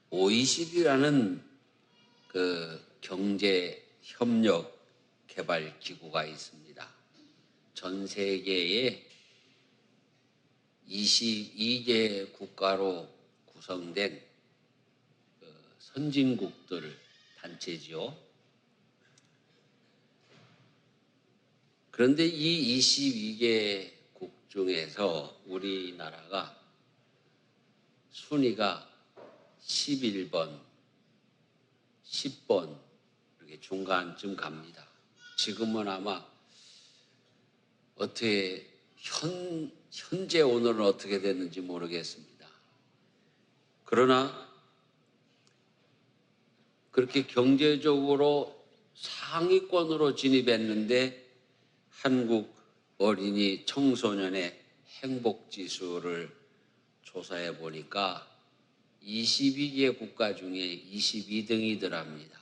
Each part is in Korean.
OECD라는 그 경제 협력 개발 기구가 있습니다. 전 세계에 22개 국가로 구성된 선진국들 단체지요. 그런데 이 22개국 중에서 우리나라가 순위가 11번, 10번 이렇게 중간쯤 갑니다. 지금은 아마 어떻게 현재 오늘은 어떻게 됐는지 모르겠습니다. 그러나 그렇게 경제적으로 상위권으로 진입했는데 한국 어린이 청소년의 행복지수를 조사해 보니까 22개 국가 중에 22등이더랍니다.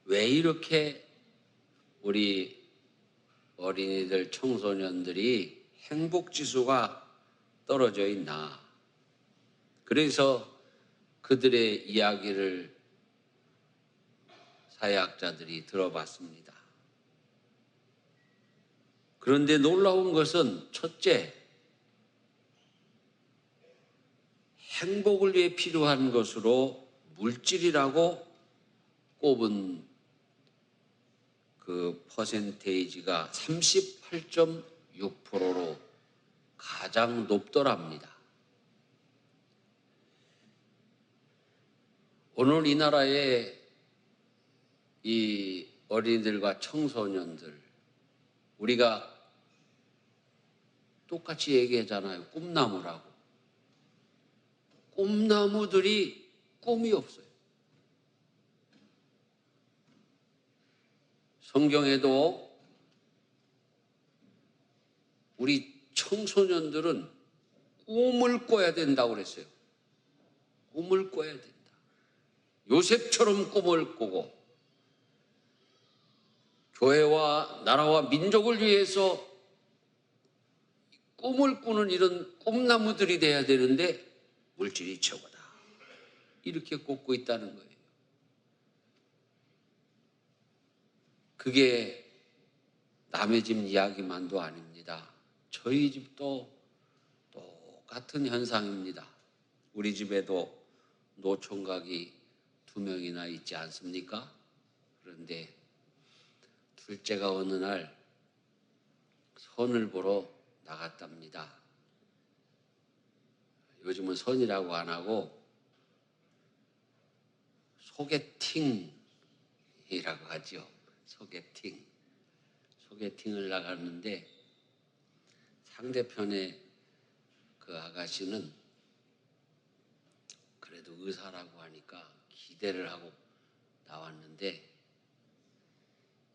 왜 이렇게 우리 어린이들, 청소년들이 행복지수가 떨어져 있나? 그래서 그들의 이야기를 사회학자들이 들어봤습니다. 그런데 놀라운 것은 첫째, 행복을 위해 필요한 것으로 물질이라고 꼽은 그 퍼센테이지가 38.6%로 가장 높더랍니다. 오늘 이 나라의 이 어린이들과 청소년들, 우리가 똑같이 얘기하잖아요. 꿈나무라고. 꿈나무들이 꿈이 없어요. 성경에도 우리 청소년들은 꿈을 꿔야 된다고 그랬어요. 꿈을 꿔야 된다. 요셉처럼 꿈을 꾸고 교회와 나라와 민족을 위해서 꿈을 꾸는 이런 꿈나무들이 돼야 되는데 물질이 최고다. 이렇게 꼽고 있다는 거예요. 그게 남의 집 이야기만도 아닙니다. 저희 집도 똑같은 현상입니다. 우리 집에도 노총각이 2명이나 있지 않습니까? 그런데 둘째가 어느 날 선을 보러 나갔답니다. 요즘은 선이라고 안 하고 소개팅이라고 하죠. 소개팅을 나갔는데 상대편의 그 아가씨는 그래도 의사라고 하니까 기대를 하고 나왔는데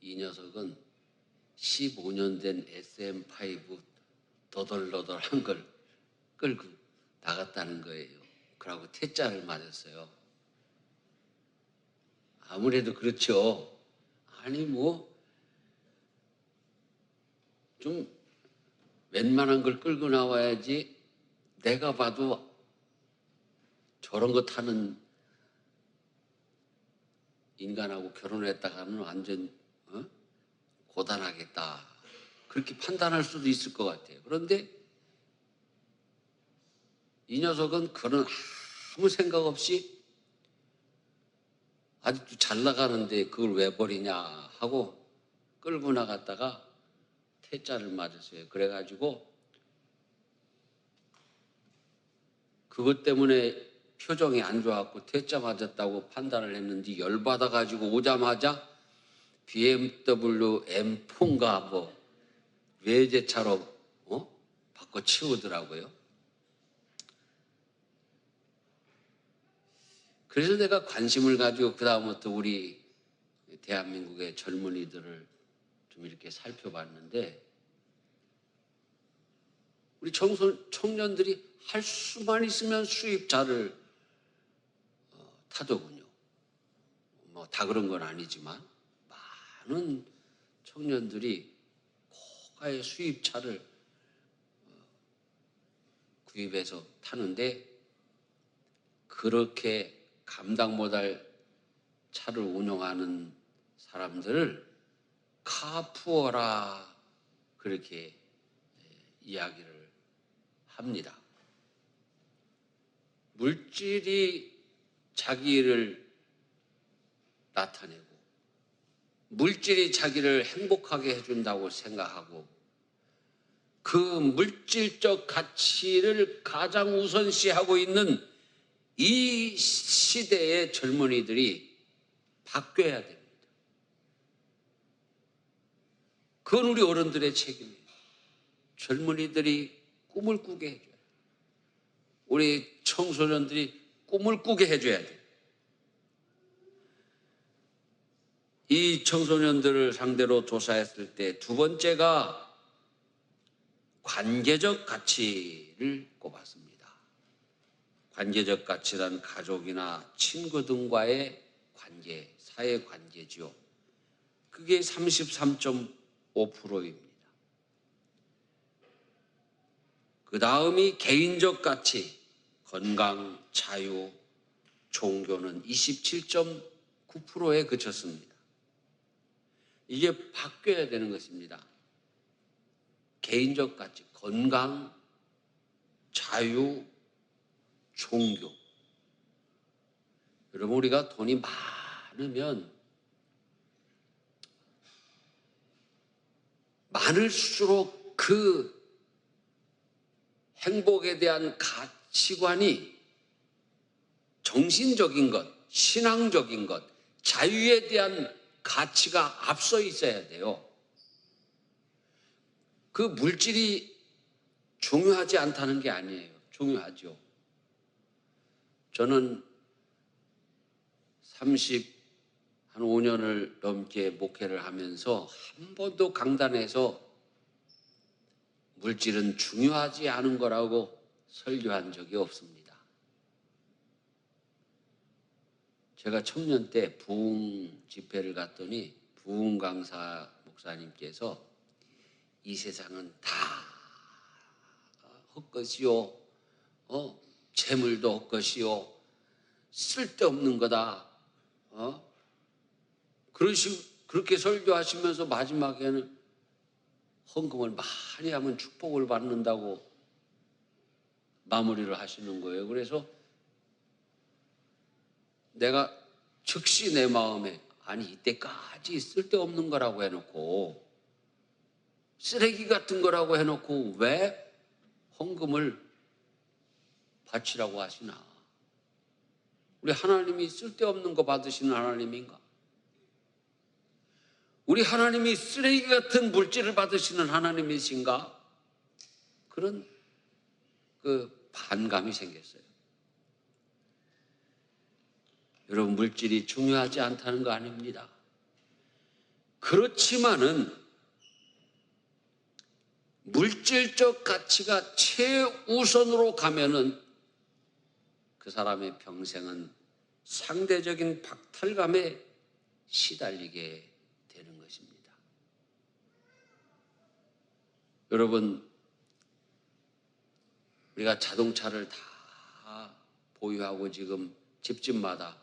이 녀석은 15년 된 SM5 너덜너덜한 걸 끌고 나갔다는 거예요. 그러고 퇴짜를 맞았어요. 아무래도 그렇죠. 아니 좀 웬만한 걸 끌고 나와야지. 내가 봐도 저런 거 타는 인간하고 결혼했다가는 완전 고단하겠다. 그렇게 판단할 수도 있을 것 같아요. 그런데 이 녀석은 그런 아무 생각 없이 아직도 잘 나가는데 그걸 왜 버리냐 하고 끌고 나갔다가 퇴짜를 맞았어요. 그래가지고 그것 때문에 표정이 안 좋았고 퇴짜 맞았다고 판단을 했는데 열받아가지고 오자마자 BMW M4인가 외제차로 바꿔 치우더라고요. 그래서 내가 관심을 가지고 그다음부터 우리 대한민국의 젊은이들을 좀 이렇게 살펴봤는데 우리 청년들이 할 수만 있으면 수입차를 타더군요. 다 그런 건 아니지만 많은 청년들이 고가의 수입차를 구입해서 타는데 그렇게 감당 못할 차를 운영하는 사람들을 카푸어라 그렇게 이야기를 합니다. 물질이 자기를 나타내고 물질이 자기를 행복하게 해준다고 생각하고 그 물질적 가치를 가장 우선시하고 있는 이 시대의 젊은이들이 바뀌어야 됩니다. 그건 우리 어른들의 책임이에요. 젊은이들이 꿈을 꾸게 해줘야 돼요. 우리 청소년들이 꿈을 꾸게 해줘야 돼요. 이 청소년들을 상대로 조사했을 때 두 번째가 관계적 가치를 꼽았습니다. 관계적 가치란 가족이나 친구 등과의 관계, 사회 관계지요. 그게 33.5%입니다. 그 다음이 개인적 가치, 건강, 자유, 종교는 27.9%에 그쳤습니다. 이게 바뀌어야 되는 것입니다. 개인적 가치, 건강, 자유, 종교. 여러분, 우리가 돈이 많으면 많을수록 그 행복에 대한 가치관이 정신적인 것, 신앙적인 것, 자유에 대한 가치가 앞서 있어야 돼요. 그 물질이 중요하지 않다는 게 아니에요. 중요하죠. 저는 35년을 넘게 목회를 하면서 한 번도 강단에서 물질은 중요하지 않은 거라고 설교한 적이 없습니다. 제가 청년 때 부흥 집회를 갔더니 부흥 강사 목사님께서 이 세상은 다 헛것이요, 재물도 헛것이요, 쓸데없는 거다. 그렇게 설교하시면서 마지막에는 헌금을 많이 하면 축복을 받는다고 마무리를 하시는 거예요. 그래서 내가 즉시 내 마음에 아니 이때까지 쓸데없는 거라고 해놓고 쓰레기 같은 거라고 해놓고 왜 헌금을 바치라고 하시나? 우리 하나님이 쓸데없는 거 받으시는 하나님인가? 우리 하나님이 쓰레기 같은 물질을 받으시는 하나님이신가? 그런 그 반감이 생겼어요. 여러분, 물질이 중요하지 않다는 거 아닙니다. 그렇지만은 물질적 가치가 최우선으로 가면은 그 사람의 평생은 상대적인 박탈감에 시달리게 되는 것입니다. 여러분, 우리가 자동차를 다 보유하고 지금 집집마다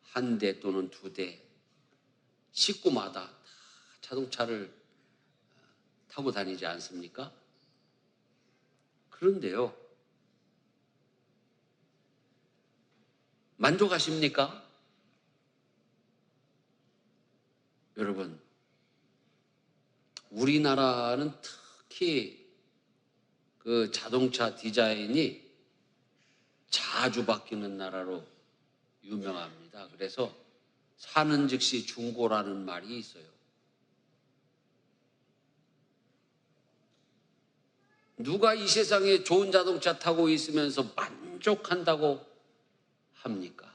한 대 또는 두 대, 식구마다 다 자동차를 타고 다니지 않습니까? 그런데요, 만족하십니까? 여러분, 우리나라는 특히 그 자동차 디자인이 자주 바뀌는 나라로 유명합니다. 그래서 사는 즉시 중고라는 말이 있어요. 누가 이 세상에 좋은 자동차 타고 있으면서 만족한다고 합니까?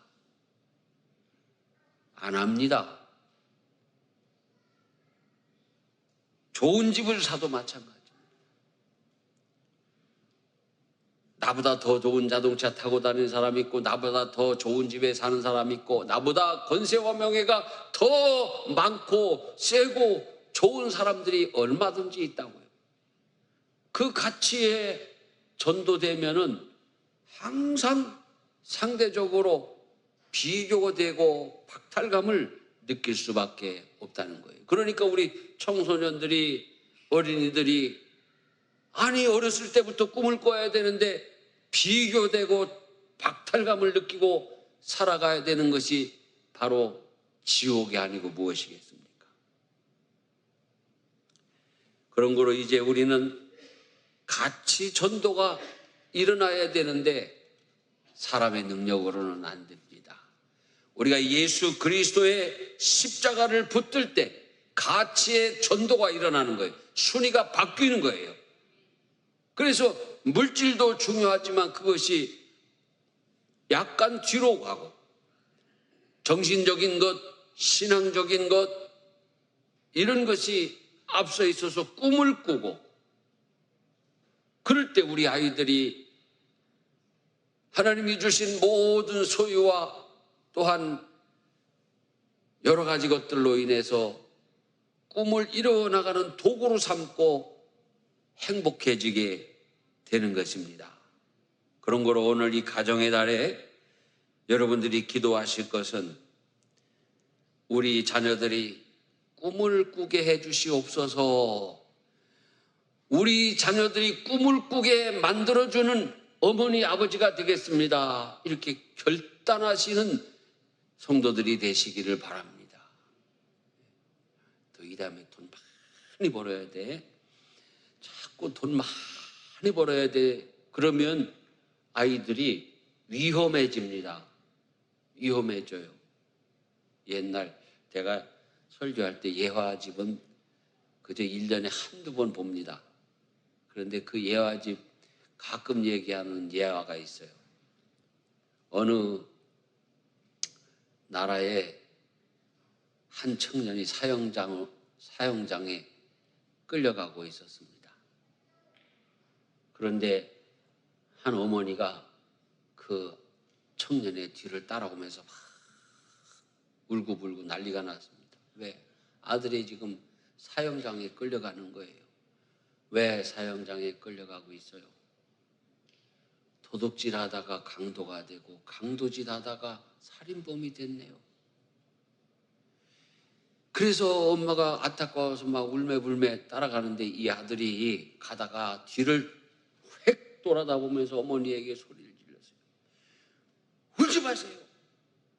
안 합니다. 좋은 집을 사도 마찬가지입니다. 나보다 더 좋은 자동차 타고 다니는 사람이 있고, 나보다 더 좋은 집에 사는 사람이 있고, 나보다 권세와 명예가 더 많고 세고 좋은 사람들이 얼마든지 있다고요. 그 가치에 전도되면은 항상 상대적으로 비교되고 박탈감을 느낄 수밖에 없다는 거예요. 그러니까 우리 청소년들이, 어린이들이 아니 어렸을 때부터 꿈을 꿔야 되는데 비교되고 박탈감을 느끼고 살아가야 되는 것이 바로 지옥이 아니고 무엇이겠습니까? 그런 거로 이제 우리는 같이 전도가 일어나야 되는데 사람의 능력으로는 안 됩니다. 우리가 예수 그리스도의 십자가를 붙들 때 가치의 전도가 일어나는 거예요. 순위가 바뀌는 거예요. 그래서 물질도 중요하지만 그것이 약간 뒤로 가고 정신적인 것, 신앙적인 것 이런 것이 앞서 있어서 꿈을 꾸고 그럴 때 우리 아이들이 하나님이 주신 모든 소유와 또한 여러 가지 것들로 인해서 꿈을 이뤄나가는 도구로 삼고 행복해지게 되는 것입니다. 그런 거로 오늘 이 가정의 달에 여러분들이 기도하실 것은 우리 자녀들이 꿈을 꾸게 해 주시옵소서. 우리 자녀들이 꿈을 꾸게 만들어주는 어머니 아버지가 되겠습니다. 이렇게 결단하시는 성도들이 되시기를 바랍니다. 또 이 다음에 돈 많이 벌어야 돼. 자꾸 돈 많이 벌어야 돼. 그러면 아이들이 위험해집니다. 위험해져요. 옛날 제가 설교할 때 예화집은 그저 1년에 한두 번 봅니다. 그런데 그 예화집 가끔 얘기하는 예화가 있어요. 어느 나라에 한 청년이 사형장에 끌려가고 있었습니다. 그런데 한 어머니가 그 청년의 뒤를 따라오면서 막 울고불고 난리가 났습니다. 왜? 아들이 지금 사형장에 끌려가는 거예요. 왜 사형장에 끌려가고 있어요? 도둑질하다가 강도가 되고 강도질하다가 살인범이 됐네요. 그래서 엄마가 안타까워서 막 울매불매 따라가는데 이 아들이 가다가 뒤를 획 돌아다 보면서 어머니에게 소리를 질렀어요. 울지 마세요.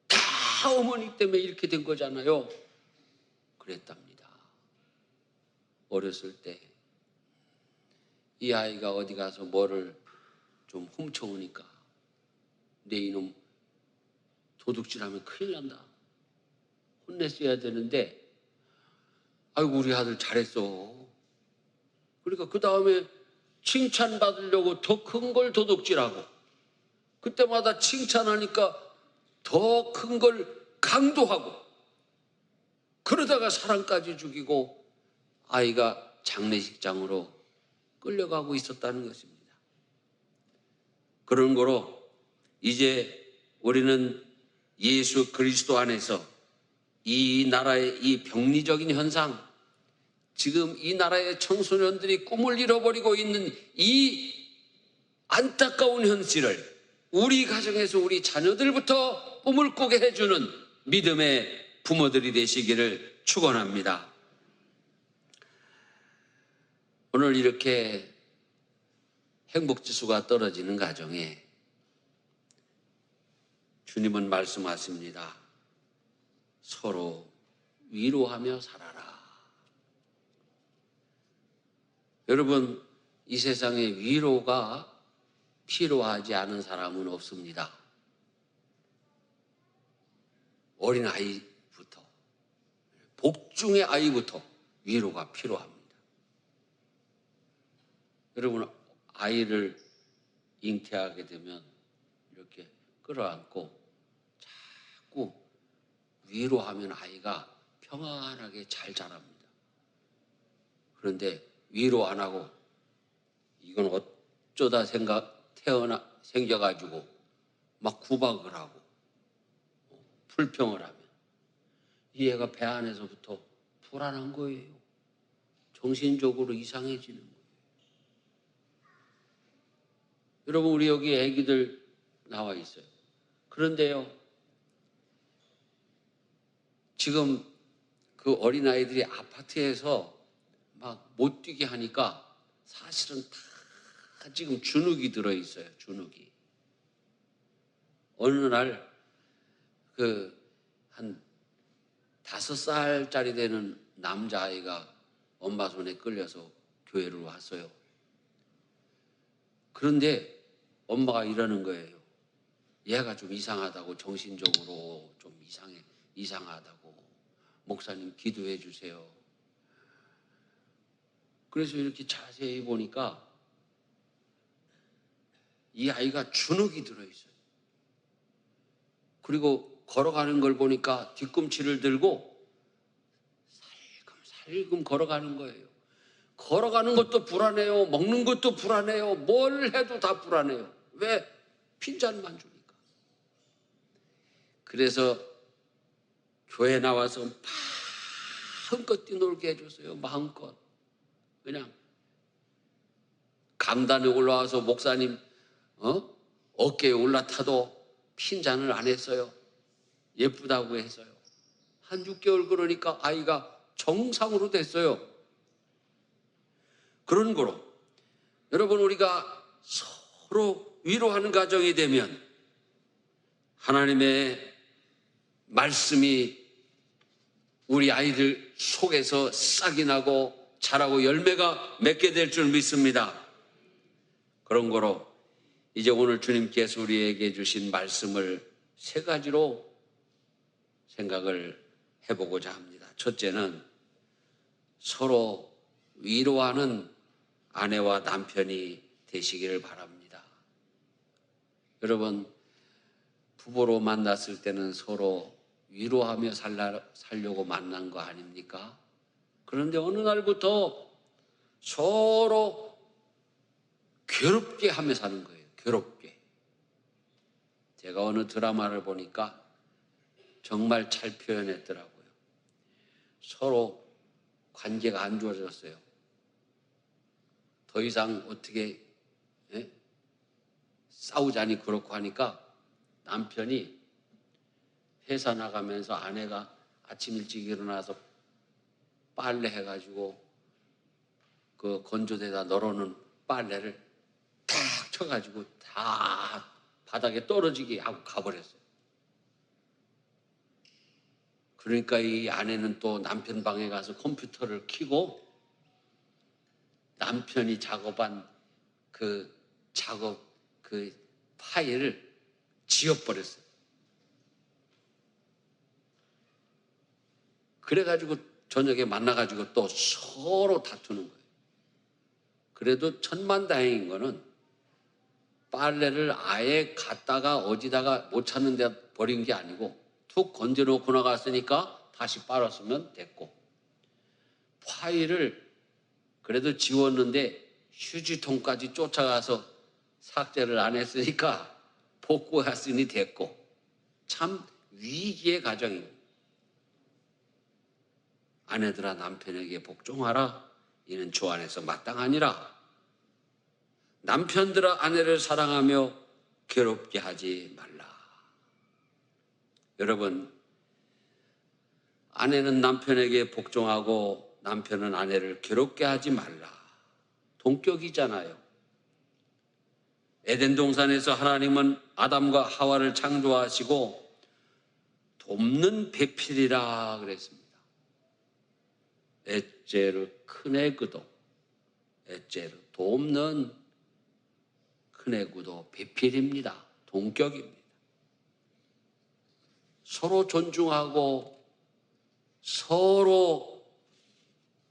다 어머니 때문에 이렇게 된 거잖아요. 그랬답니다. 어렸을 때 이 아이가 어디 가서 뭐를 좀 훔쳐오니까 내 이놈 도둑질하면 큰일 난다. 혼냈어야 되는데 아이고 우리 아들 잘했어. 그러니까 그 다음에 칭찬받으려고 더 큰 걸 도둑질하고 그때마다 칭찬하니까 더 큰 걸 강도하고 그러다가 사람까지 죽이고 아이가 장례식장으로 끌려가고 있었다는 것입니다. 그런 거로 이제 우리는 예수 그리스도 안에서 이 나라의 이 병리적인 현상, 지금 이 나라의 청소년들이 꿈을 잃어버리고 있는 이 안타까운 현실을 우리 가정에서 우리 자녀들부터 꿈을 꾸게 해주는 믿음의 부모들이 되시기를 축원합니다. 오늘 이렇게 행복지수가 떨어지는 가정에 주님은 말씀하십니다. 서로 위로하며 살아라. 여러분, 이 세상에 위로가 필요하지 않은 사람은 없습니다. 어린 아이부터, 복중의 아이부터 위로가 필요합니다. 여러분, 아이를 잉태하게 되면 이렇게 끌어안고 자꾸 위로하면 아이가 평안하게 잘 자랍니다. 그런데 위로 안 하고 이건 어쩌다 생겨가지고 막 구박을 하고 불평을 하면 이 애가 배 안에서부터 불안한 거예요. 정신적으로 이상해지는 거예요. 여러분, 우리 여기 애기들 나와 있어요. 그런데요, 지금 그 어린아이들이 아파트에서 막 못 뛰게 하니까 사실은 다 지금 주눅이 들어있어요. 주눅이. 어느 날 한 5살짜리 되는 남자아이가 엄마 손에 끌려서 교회를 왔어요. 그런데 엄마가 이러는 거예요. 얘가 좀 이상하다고, 정신적으로 좀 이상하다고. 목사님 기도해 주세요. 그래서 이렇게 자세히 보니까 이 아이가 주눅이 들어있어요. 그리고 걸어가는 걸 보니까 뒤꿈치를 들고 살금 걸어가는 거예요. 걸어가는 것도 불안해요. 먹는 것도 불안해요. 뭘 해도 다 불안해요. 왜? 핀잔만 주니까. 그래서 교회 나와서 마음껏 뛰놀게 해줬어요. 마음껏. 그냥 강단에 올라와서 목사님 어깨에 올라타도 핀잔을 안 했어요. 예쁘다고 했어요. 한 6개월 그러니까 아이가 정상으로 됐어요. 그런 거로 여러분, 우리가 서로 위로하는 가정이 되면 하나님의 말씀이 우리 아이들 속에서 싹이 나고 자라고 열매가 맺게 될 줄 믿습니다. 그런 거로 이제 오늘 주님께서 우리에게 주신 말씀을 3가지로 생각을 해보고자 합니다. 첫째는 서로 위로하는 아내와 남편이 되시기를 바랍니다. 여러분, 부부로 만났을 때는 서로 위로하며 살려고 만난 거 아닙니까? 그런데 어느 날부터 서로 괴롭게 하며 사는 거예요. 괴롭게. 제가 어느 드라마를 보니까 정말 잘 표현했더라고요. 서로 관계가 안 좋아졌어요. 더 이상 어떻게 싸우자니 그렇고 하니까 남편이 회사 나가면서 아내가 아침 일찍 일어나서 빨래 해가지고 그 건조대에다 널어놓은 빨래를 탁 쳐가지고 다 바닥에 떨어지게 하고 가버렸어요. 그러니까 이 아내는 또 남편 방에 가서 컴퓨터를 켜고 남편이 작업한 그 파일을 지워버렸어요. 그래가지고 저녁에 만나가지고 또 서로 다투는 거예요. 그래도 천만다행인 거는 빨래를 아예 갖다가 어디다가 못 찾는 데 버린 게 아니고 툭 건져놓고 나갔으니까 다시 빨았으면 됐고, 파일을 그래도 지웠는데 휴지통까지 쫓아가서 삭제를 안 했으니까 복구했으니 됐고, 참 위기의 가정입니다. 아내들아 남편에게 복종하라. 이는 주 안에서 마땅하니라. 남편들아 아내를 사랑하며 괴롭게 하지 말라. 여러분, 아내는 남편에게 복종하고 남편은 아내를 괴롭게 하지 말라. 동격이잖아요. 에덴 동산에서 하나님은 아담과 하와를 창조하시고 돕는 배필이라 그랬습니다. 에째르 크네그도, 에째르 돕는 크네그도 배필입니다. 동격입니다. 서로 존중하고 서로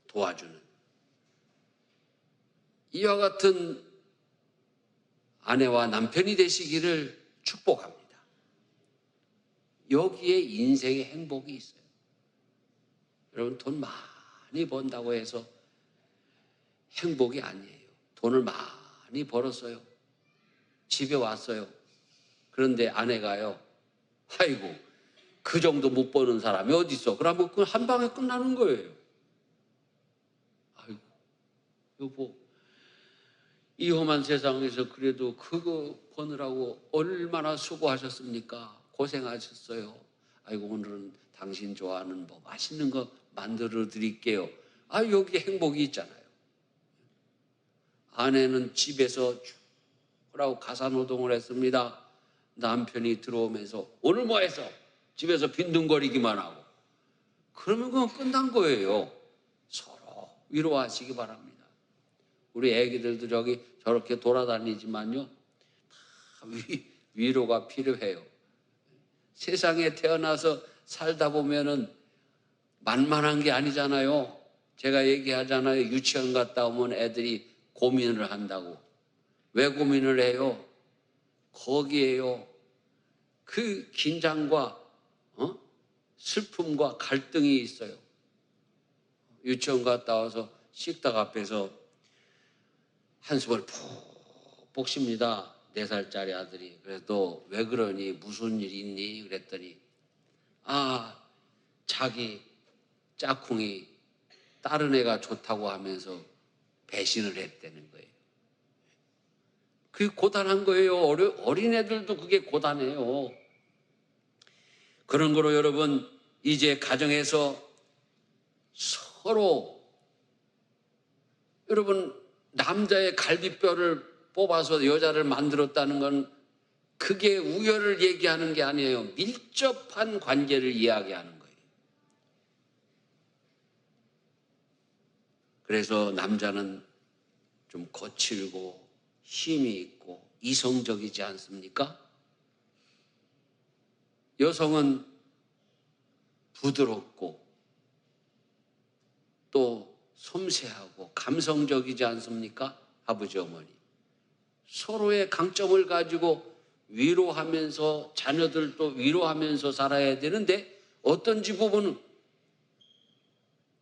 도와주는 이와 같은 아내와 남편이 되시기를 축복합니다. 여기에 인생의 행복이 있어요. 여러분, 돈 많이 번다고 해서 행복이 아니에요. 돈을 많이 벌었어요. 집에 왔어요. 그런데 아내가요, 아이고 그 정도 못 버는 사람이 어디 있어? 그러면 그건 한 방에 끝나는 거예요. 아이고 여보, 이 험한 세상에서 그래도 그거 버느라고 얼마나 수고하셨습니까? 고생하셨어요. 아이고, 오늘은 당신 좋아하는 뭐 맛있는 거 만들어 드릴게요. 아, 여기 행복이 있잖아요. 아내는 집에서 라고 가사노동을 했습니다. 남편이 들어오면서 오늘 뭐 해서 집에서 빈둥거리기만 하고, 그러면 그건 끝난 거예요. 서로 위로하시기 바랍니다. 우리 애기들도 저렇게 돌아다니지만요, 다 위로가 필요해요. 세상에 태어나서 살다 보면은 만만한 게 아니잖아요. 제가 얘기하잖아요. 유치원 갔다 오면 애들이 고민을 한다고. 왜 고민을 해요? 거기에요, 그 긴장과 슬픔과 갈등이 있어요. 유치원 갔다 와서 식탁 앞에서 한숨을 푹푹 쉽니다. 4살짜리 아들이. 그래서 너 왜 그러니? 무슨 일 있니? 그랬더니 자기 짝꿍이 다른 애가 좋다고 하면서 배신을 했다는 거예요. 그게 고단한 거예요. 어린애들도 그게 고단해요. 그런 거로 여러분, 이제 가정에서 서로, 여러분, 남자의 갈비뼈를 뽑아서 여자를 만들었다는 건 그게 우열을 얘기하는 게 아니에요. 밀접한 관계를 이야기하는 거예요. 그래서 남자는 좀 거칠고 힘이 있고 이성적이지 않습니까? 여성은 부드럽고 또 섬세하고 감성적이지 않습니까? 아버지, 어머니. 서로의 강점을 가지고 위로하면서 자녀들도 위로하면서 살아야 되는데, 어떤 집 부부는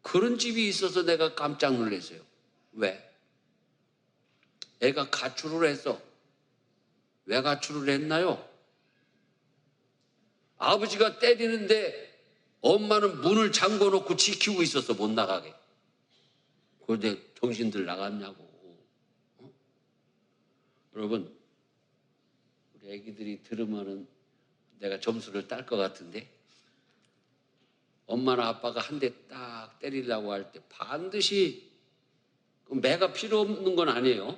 그런 집이 있어서 내가 깜짝 놀랐어요. 왜? 애가 가출을 했어. 왜 가출을 했나요? 아버지가 때리는데 엄마는 문을 잠궈 놓고 지키고 있었어, 못 나가게. 그런데 정신들 나갔냐고. 여러분, 우리 애기들이 들으면은 내가 점수를 딸 것 같은데, 엄마나 아빠가 한 대 딱 때리려고 할 때 반드시, 매가 필요 없는 건 아니에요.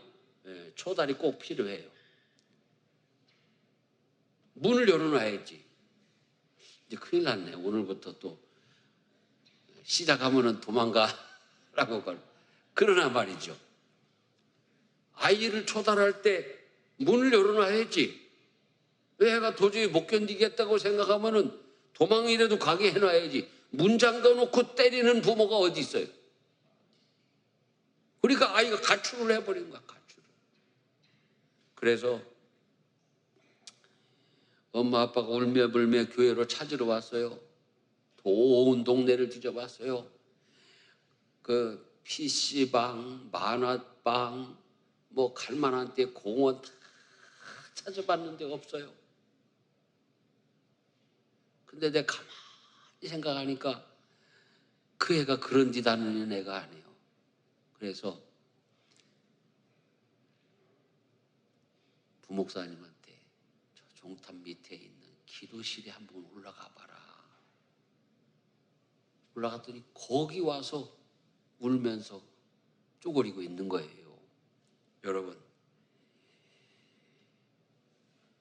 초달이 꼭 필요해요. 문을 열어놔야지. 이제 큰일 났네. 오늘부터 또 시작하면은 도망가라고. 그러나 말이죠, 아이를 초달할 때 문을 열어놔야지. 애가 도저히 못 견디겠다고 생각하면은 도망이라도 가게 해놔야지. 문 잠가놓고 때리는 부모가 어디 있어요? 그러니까 아이가 가출을 해버린 거야, 가출을. 그래서 엄마 아빠가 울며 불며 교회로 찾으러 왔어요. 온 동네를 뒤져봤어요. 그 PC방, 만화방, 뭐 갈만한 데, 공원 다 찾아봤는데 없어요. 근데 내가 가만히 생각하니까 그 애가 그런 짓 하는 애가 아니에요. 그래서 부목사님한테 저 종탑 밑에 있는 기도실에 한번 올라가 봐라. 올라갔더니 거기 와서 울면서 쪼그리고 있는 거예요.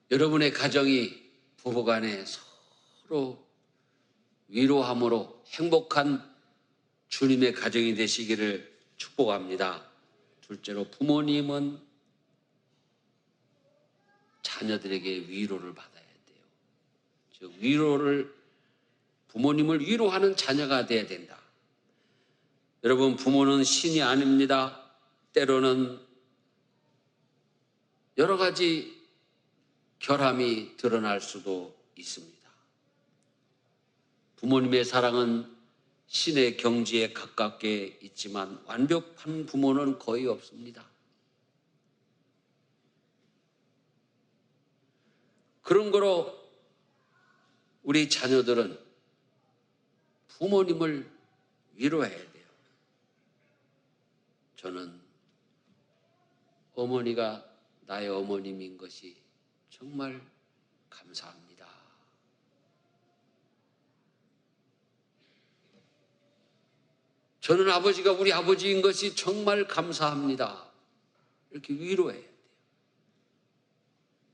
여러분의 가정이 부부간에 서로 위로함으로 행복한 주님의 가정이 되시기를 축복합니다. 둘째로, 부모님은 자녀들에게 위로를 받아야 돼요. 즉, 부모님을 위로하는 자녀가 돼야 된다. 여러분, 부모는 신이 아닙니다. 때로는 여러 가지 결함이 드러날 수도 있습니다. 부모님의 사랑은 신의 경지에 가깝게 있지만 완벽한 부모는 거의 없습니다. 그런 거로 우리 자녀들은 부모님을 위로해야 돼요. 저는 어머니가 나의 어머님인 것이 정말 감사합니다. 저는 아버지가 우리 아버지인 것이 정말 감사합니다. 이렇게 위로해야 돼요.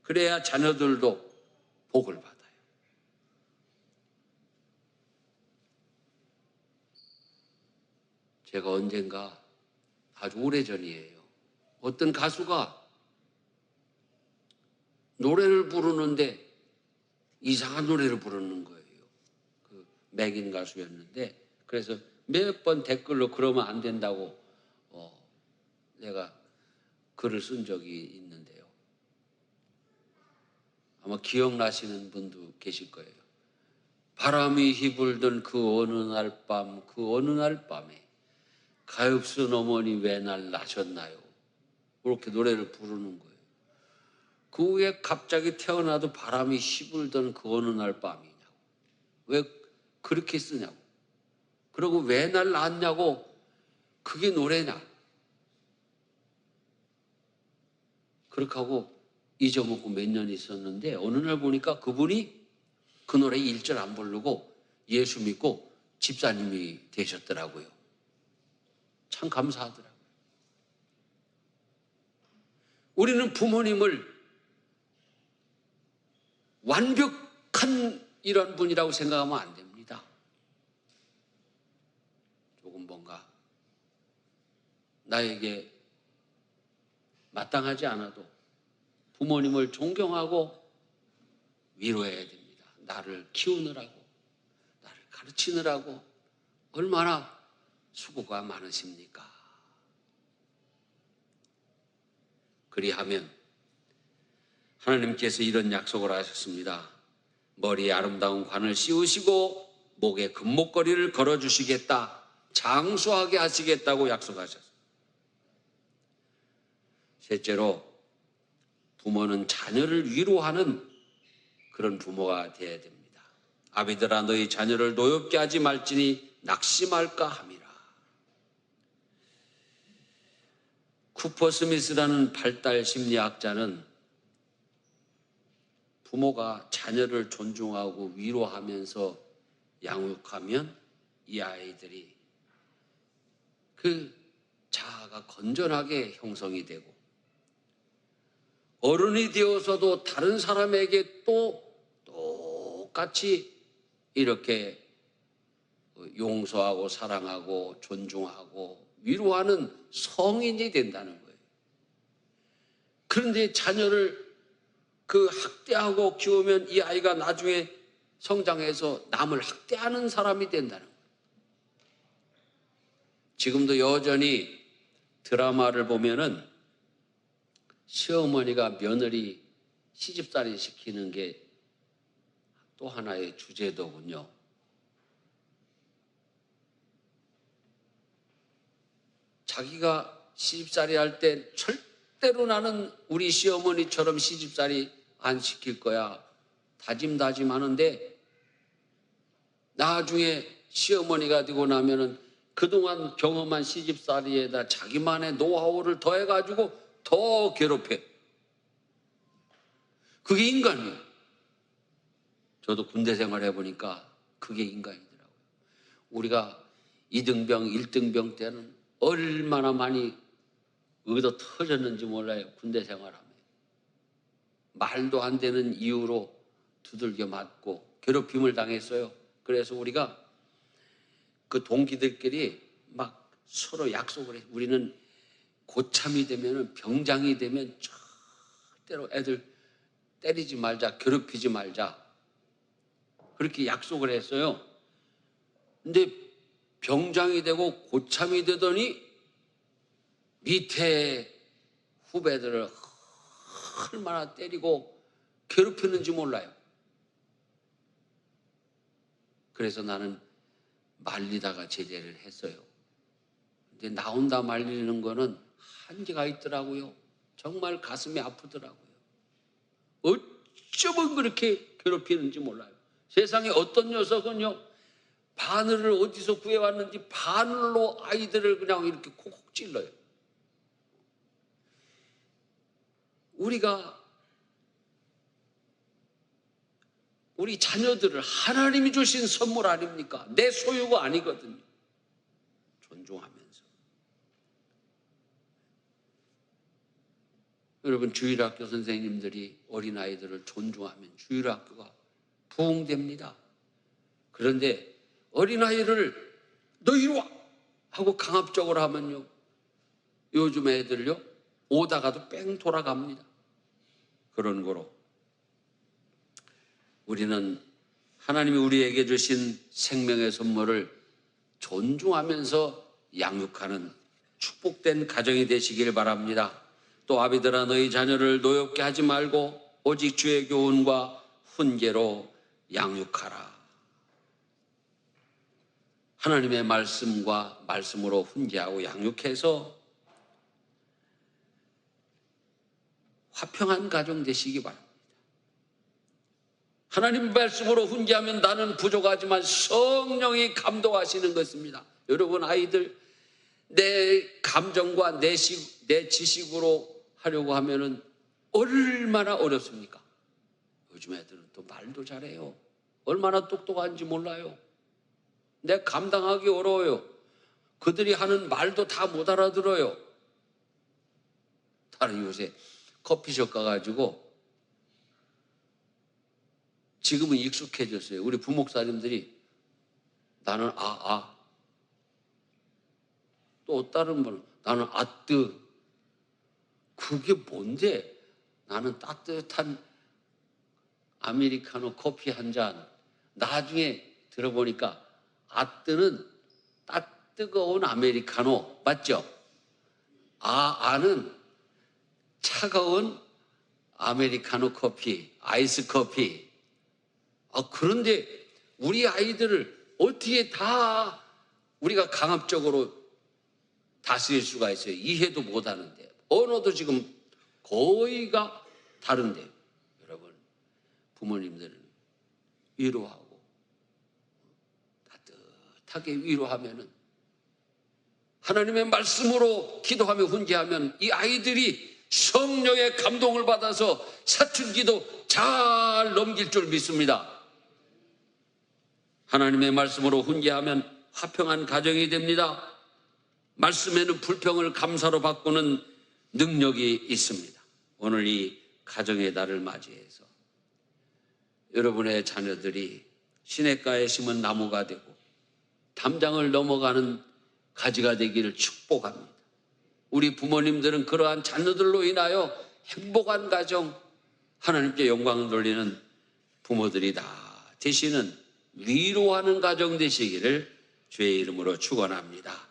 그래야 자녀들도 복을 받아요. 제가 언젠가 아주 오래전이에요. 어떤 가수가 노래를 부르는데 이상한 노래를 부르는 거예요. 그 맥인 가수였는데, 그래서 몇 번 댓글로 그러면 안 된다고 내가 글을 쓴 적이 있는데요. 아마 기억나시는 분도 계실 거예요. 바람이 휘불던 그 어느 날 밤, 그 어느 날 밤에 가엾은 어머니 왜 날 낳으셨나요? 그렇게 노래를 부르는 거예요. 그 후에 갑자기 태어나도 바람이 휘불던 그 어느 날 밤이냐고. 왜 그렇게 쓰냐고. 그리고 왜 날 낳았냐고. 그게 노래냐. 그렇게 하고 잊어먹고 몇 년 있었는데 어느 날 보니까 그분이 그 노래 1절 안 부르고 예수 믿고 집사님이 되셨더라고요. 참 감사하더라고요. 우리는 부모님을 완벽한 이런 분이라고 생각하면 안 됩니다. 조금 뭔가 나에게 마땅하지 않아도 부모님을 존경하고 위로해야 됩니다. 나를 키우느라고, 나를 가르치느라고 얼마나 수고가 많으십니까? 그리하면 하나님께서 이런 약속을 하셨습니다. 머리에 아름다운 관을 씌우시고 목에 금목걸이를 걸어주시겠다. 장수하게 하시겠다고 약속하셨습니다. 셋째로, 부모는 자녀를 위로하는 그런 부모가 되어야 됩니다. 아비들아 너희 자녀를 노엽게 하지 말지니 낙심할까 함이라. 쿠퍼 스미스라는 발달 심리학자는 부모가 자녀를 존중하고 위로하면서 양육하면 이 아이들이 그 자아가 건전하게 형성이 되고 어른이 되어서도 다른 사람에게 또 똑같이 이렇게 용서하고 사랑하고 존중하고 위로하는 성인이 된다는 거예요. 그런데 자녀를 그 학대하고 키우면 이 아이가 나중에 성장해서 남을 학대하는 사람이 된다는 거예요. 지금도 여전히 드라마를 보면은 시어머니가 며느리 시집살이 시키는 게 또 하나의 주제더군요. 자기가 시집살이 할 때 절대로 나는 우리 시어머니처럼 시집살이 안 시킬 거야. 다짐하는데 나중에 시어머니가 되고 나면은 그동안 경험한 시집살이에다 자기만의 노하우를 더해가지고 더 괴롭혀. 그게 인간이에요. 저도 군대 생활 해보니까 그게 인간이더라고요. 우리가 2등병, 1등병 때는 얼마나 많이 의도 터졌는지 몰라요. 군대 생활하면. 말도 안 되는 이유로 두들겨 맞고 괴롭힘을 당했어요. 그래서 우리가 그 동기들끼리 막 서로 약속을 해요. 우리는 고참이 되면, 병장이 되면 절대로 애들 때리지 말자, 괴롭히지 말자. 그렇게 약속을 했어요. 근데 병장이 되고 고참이 되더니 밑에 후배들을 얼마나 때리고 괴롭혔는지 몰라요. 그래서 나는 말리다가 제대를 했어요. 근데 나온다 말리는 거는 한계가 있더라고요. 정말 가슴이 아프더라고요. 어쩌면 그렇게 괴롭히는지 몰라요. 세상에 어떤 녀석은요, 바늘을 어디서 구해왔는지 바늘로 아이들을 그냥 이렇게 콕콕 찔러요. 우리가 우리 자녀들을 하나님이 주신 선물 아닙니까? 내 소유가 아니거든요. 존중하면서. 여러분, 주일학교 선생님들이 어린아이들을 존중하면 주일학교가 부흥됩니다. 그런데 어린아이를 너 이리 와! 하고 강압적으로 하면요, 요즘 애들요 오다가도 뺑 돌아갑니다. 그런 거로 우리는 하나님이 우리에게 주신 생명의 선물을 존중하면서 양육하는 축복된 가정이 되시길 바랍니다. 또 아비들아, 너희 자녀를 노엽게 하지 말고 오직 주의 교훈과 훈계로 양육하라. 하나님의 말씀과 말씀으로 훈계하고 양육해서 화평한 가정 되시기 바랍니다. 하나님 말씀으로 훈계하면 나는 부족하지만 성령이 감동하시는 것입니다. 여러분, 아이들 내 감정과 내 지식으로 하려고 하면은 얼마나 어렵습니까? 요즘 애들은 또 말도 잘해요. 얼마나 똑똑한지 몰라요. 내가 감당하기 어려워요. 그들이 하는 말도 다 못 알아들어요. 나는 요새 커피숍 가가지고 지금은 익숙해졌어요. 우리 부목사님들이 나는 또 다른 분은 나는 아뜨. 그게 뭔데? 나는 따뜻한 아메리카노 커피 한 잔. 나중에 들어보니까 아뜨는 뜨거운 아메리카노 맞죠? 아는 차가운 아메리카노 커피, 아이스 커피. 그런데 우리 아이들을 어떻게 다 우리가 강압적으로 다스릴 수가 있어요? 이해도 못하는데. 언어도 지금 거의가 다른데. 여러분, 부모님들은 위로하고 따뜻하게 위로하면은, 하나님의 말씀으로 기도하며 훈계하면 이 아이들이 성령의 감동을 받아서 사춘기도 잘 넘길 줄 믿습니다. 하나님의 말씀으로 훈계하면 화평한 가정이 됩니다. 말씀에는 불평을 감사로 바꾸는 능력이 있습니다. 오늘 이 가정의 달을 맞이해서 여러분의 자녀들이 시냇가에 심은 나무가 되고 담장을 넘어가는 가지가 되기를 축복합니다. 우리 부모님들은 그러한 자녀들로 인하여 행복한 가정, 하나님께 영광을 돌리는 부모들이 다 되시는 위로하는 가정 되시기를 주의 이름으로 축원합니다.